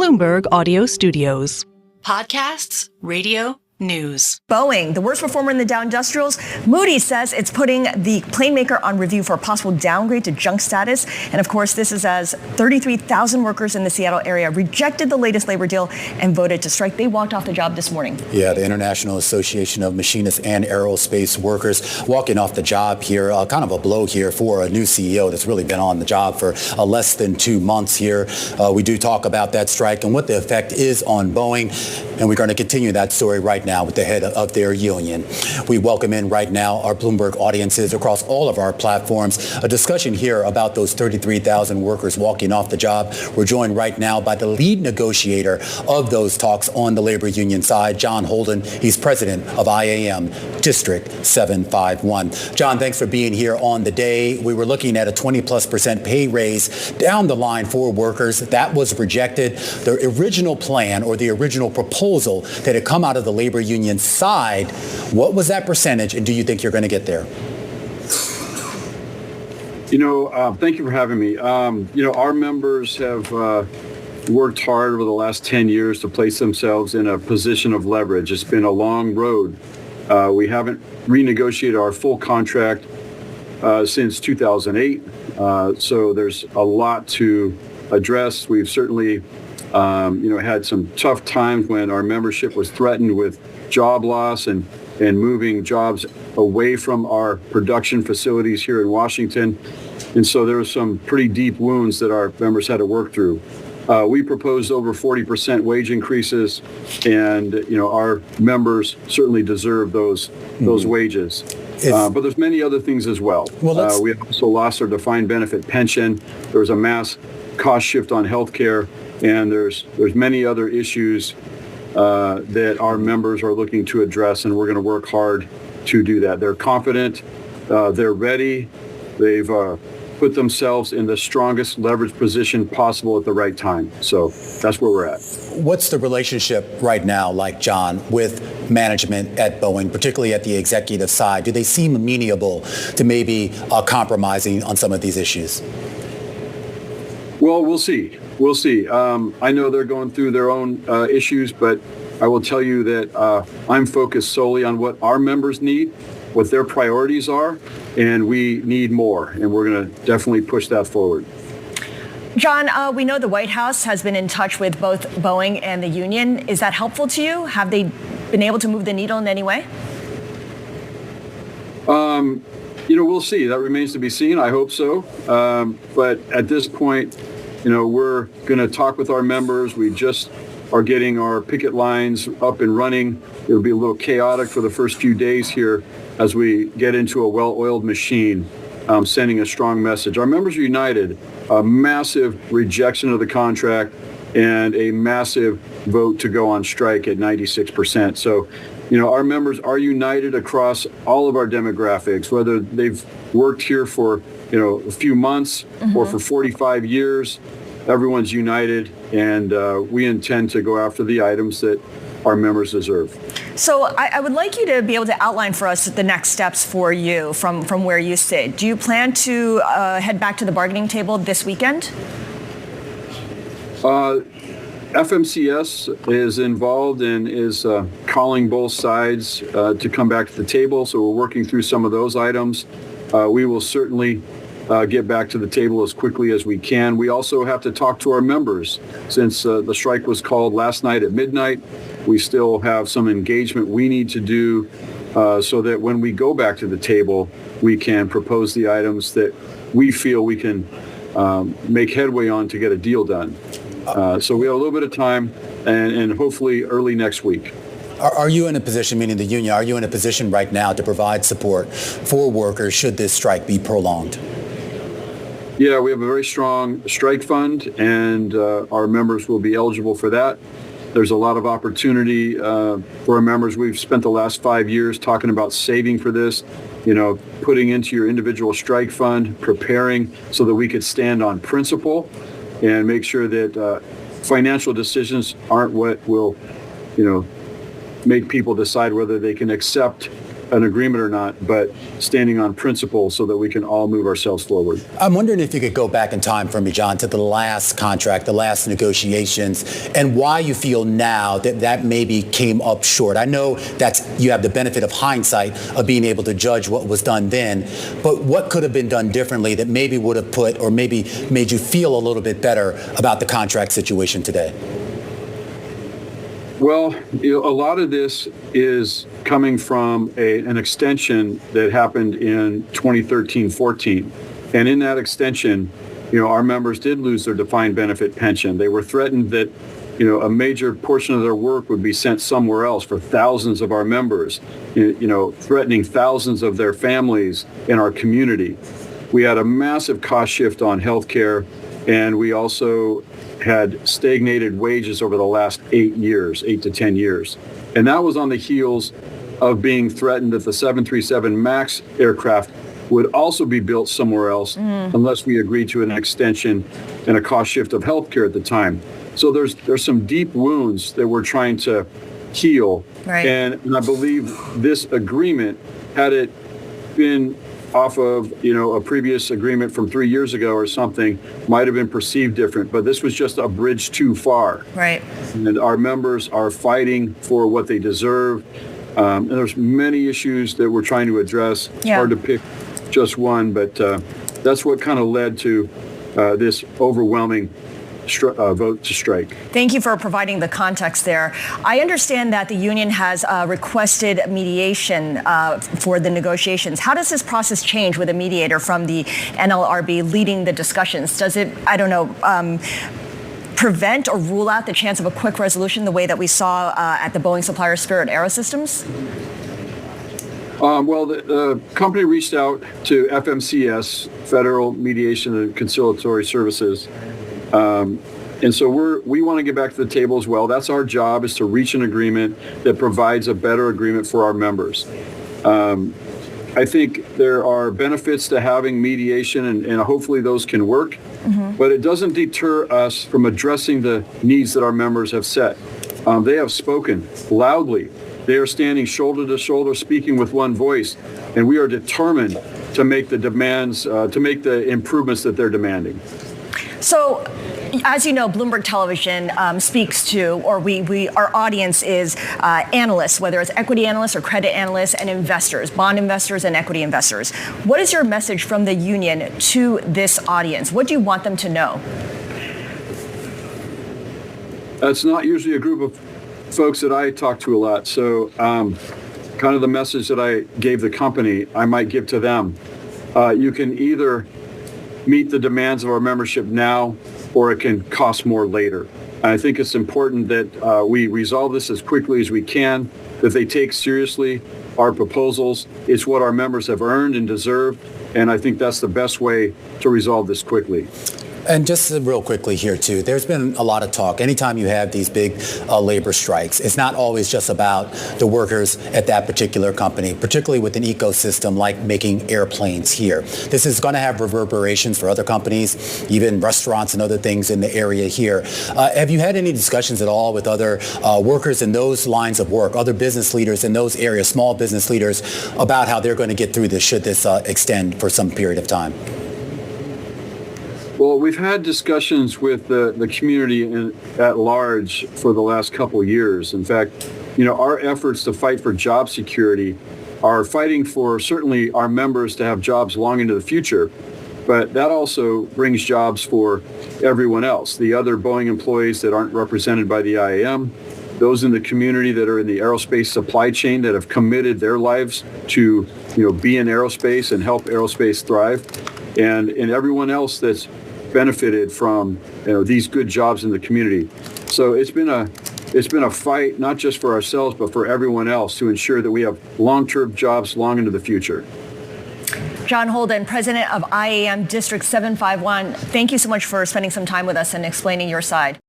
Bloomberg Audio Studios. Podcasts, radio, news. Boeing, the worst performer in the Dow Industrials. Moody's says it's putting the plane maker on review for a possible downgrade to junk status. And of course, this is as 33,000 workers in the Seattle area rejected the latest labor deal and voted to strike. They walked off the job this morning. Yeah, the International Association of Machinists and Aerospace Workers walking off the job here. Kind of a blow here for a new CEO that's really been on the job for less than 2 months here. We do talk about that strike and what the effect is on Boeing. And we're going to continue that story right now with the head of their union. We welcome in right now our Bloomberg audiences across all of our platforms. A discussion here about those 33,000 workers walking off the job. We're joined right now by the lead negotiator of those talks on the labor union side, Jon Holden. He's president of IAM District 751. Jon, thanks for being here on the day. We were looking at a 20+% pay raise down the line for workers. That was rejected. The original plan or the original proposal that had come out of the labor union side, what was that percentage, and do you think you're going to get there? Thank you for having me. Our members have worked hard over the last 10 years to place themselves in a position of leverage. It's been a long road. We haven't renegotiated our full contract since 2008, so there's a lot to address. We've certainly had some tough times when our membership was threatened with job loss and moving jobs away from our production facilities here in Washington. And so there were some pretty deep wounds that our members had to work through. We proposed over 40% wage increases, and our members certainly deserve those wages. But there's many other things as well. We also lost our defined benefit pension. There was a mass cost shift on healthcare. And there's many other issues that our members are looking to address, and we're going to work hard to do that. They're confident, they're ready, they've put themselves in the strongest leverage position possible at the right time. So that's where we're at. What's the relationship right now like, Jon, with management at Boeing, particularly at the executive side? Do they seem amenable to maybe compromising on some of these issues? Well, we'll see. We'll see. I know they're going through their own issues, but I will tell you that I'm focused solely on what our members need, what their priorities are, and we need more. And we're going to definitely push that forward. Jon, we know the White House has been in touch with both Boeing and the union. Is that helpful to you? Have they been able to move the needle in any way? We'll see. That remains to be seen. I hope so. But at this point, we're going to talk with our members. We just are getting our picket lines up and running. It'll be a little chaotic for the first few days here as we get into a well-oiled machine, sending a strong message. Our members are united. A massive rejection of the contract and a massive vote to go on strike at 96%. So, our members are united across all of our demographics, whether they've worked here for a few months or for 45 years. Everyone's united, and we intend to go after the items that our members deserve. So I would like you to be able to outline for us the next steps for you from where you sit. Do you plan to head back to the bargaining table this weekend? FMCS is involved and is calling both sides to come back to the table, so we're working through some of those items. We will certainly get back to the table as quickly as we can. We also have to talk to our members. Since the strike was called last night at midnight, we still have some engagement we need to do so that when we go back to the table, we can propose the items that we feel we can make headway on to get a deal done. So we have a little bit of time and hopefully early next week. Are you in a position, meaning the union, are you in a position right now to provide support for workers should this strike be prolonged? Yeah, we have a very strong strike fund, and our members will be eligible for that. There's a lot of opportunity for our members. We've spent the last 5 years talking about saving for this, putting into your individual strike fund, preparing so that we could stand on principle and make sure that financial decisions aren't what will, make people decide whether they can accept an agreement or not, but standing on principle so that we can all move ourselves forward. I'm wondering if you could go back in time for me, Jon, to the last contract, the last negotiations, and why you feel now that maybe came up short. I know you have the benefit of hindsight of being able to judge what was done then, but what could have been done differently that maybe would have put or maybe made you feel a little bit better about the contract situation today? Well, a lot of this is coming from an extension that happened in 2013-14. And in that extension, our members did lose their defined benefit pension. They were threatened that, a major portion of their work would be sent somewhere else for thousands of our members, threatening thousands of their families in our community. We had a massive cost shift on healthcare, and we also had stagnated wages over the last 8 to 10 years. And that was on the heels of being threatened that the 737 MAX aircraft would also be built somewhere else unless we agreed to an extension and a cost shift of healthcare at the time. So there's some deep wounds that we're trying to heal. Right. And I believe this agreement, had it been off of, a previous agreement from 3 years ago or something, might have been perceived different, but this was just a bridge too far. Right. And our members are fighting for what they deserve. And there's many issues that we're trying to address. It's hard to pick just one, but that's what kind of led to this overwhelming vote to strike. Thank you for providing the context there. I understand that the union has requested mediation for the negotiations. How does this process change with a mediator from the NLRB leading the discussions? Does it, prevent or rule out the chance of a quick resolution the way that we saw at the Boeing supplier Spirit AeroSystems? Well, the company reached out to FMCS, Federal Mediation and Conciliatory Services. And so we want to get back to the table as well. That's our job, is to reach an agreement that provides a better agreement for our members. I think there are benefits to having mediation, and hopefully those can work. But it doesn't deter us from addressing the needs that our members have set. They have spoken loudly. They are standing shoulder to shoulder, speaking with one voice, and we are determined to make the demands, to make the improvements that they're demanding. So, as you know, Bloomberg Television speaks to, or our audience is analysts, whether it's equity analysts or credit analysts, and investors, bond investors and equity investors. What is your message from the union to this audience? What do you want them to know? It's not usually a group of folks that I talk to a lot. So kind of the message that I gave the company, I might give to them. You can either meet the demands of our membership now, or it can cost more later. And I think it's important that we resolve this as quickly as we can, that they take seriously our proposals. It's what our members have earned and deserved, and I think that's the best way to resolve this quickly. And just real quickly here, too, there's been a lot of talk. Anytime you have these big labor strikes, it's not always just about the workers at that particular company, particularly with an ecosystem like making airplanes here. This is going to have reverberations for other companies, even restaurants and other things in the area here. Have you had any discussions at all with other workers in those lines of work, other business leaders in those areas, small business leaders, about how they're going to get through this should this extend for some period of time? Well, we've had discussions with the community at large for the last couple of years. In fact, our efforts to fight for job security are fighting for certainly our members to have jobs long into the future, but that also brings jobs for everyone else, the other Boeing employees that aren't represented by the IAM, those in the community that are in the aerospace supply chain that have committed their lives to be in aerospace and help aerospace thrive, and everyone else that's benefited from these good jobs in the community. So it's been a fight, not just for ourselves, but for everyone else, to ensure that we have long-term jobs long into the future. Jon Holden, president of IAM District 751, thank you so much for spending some time with us and explaining your side.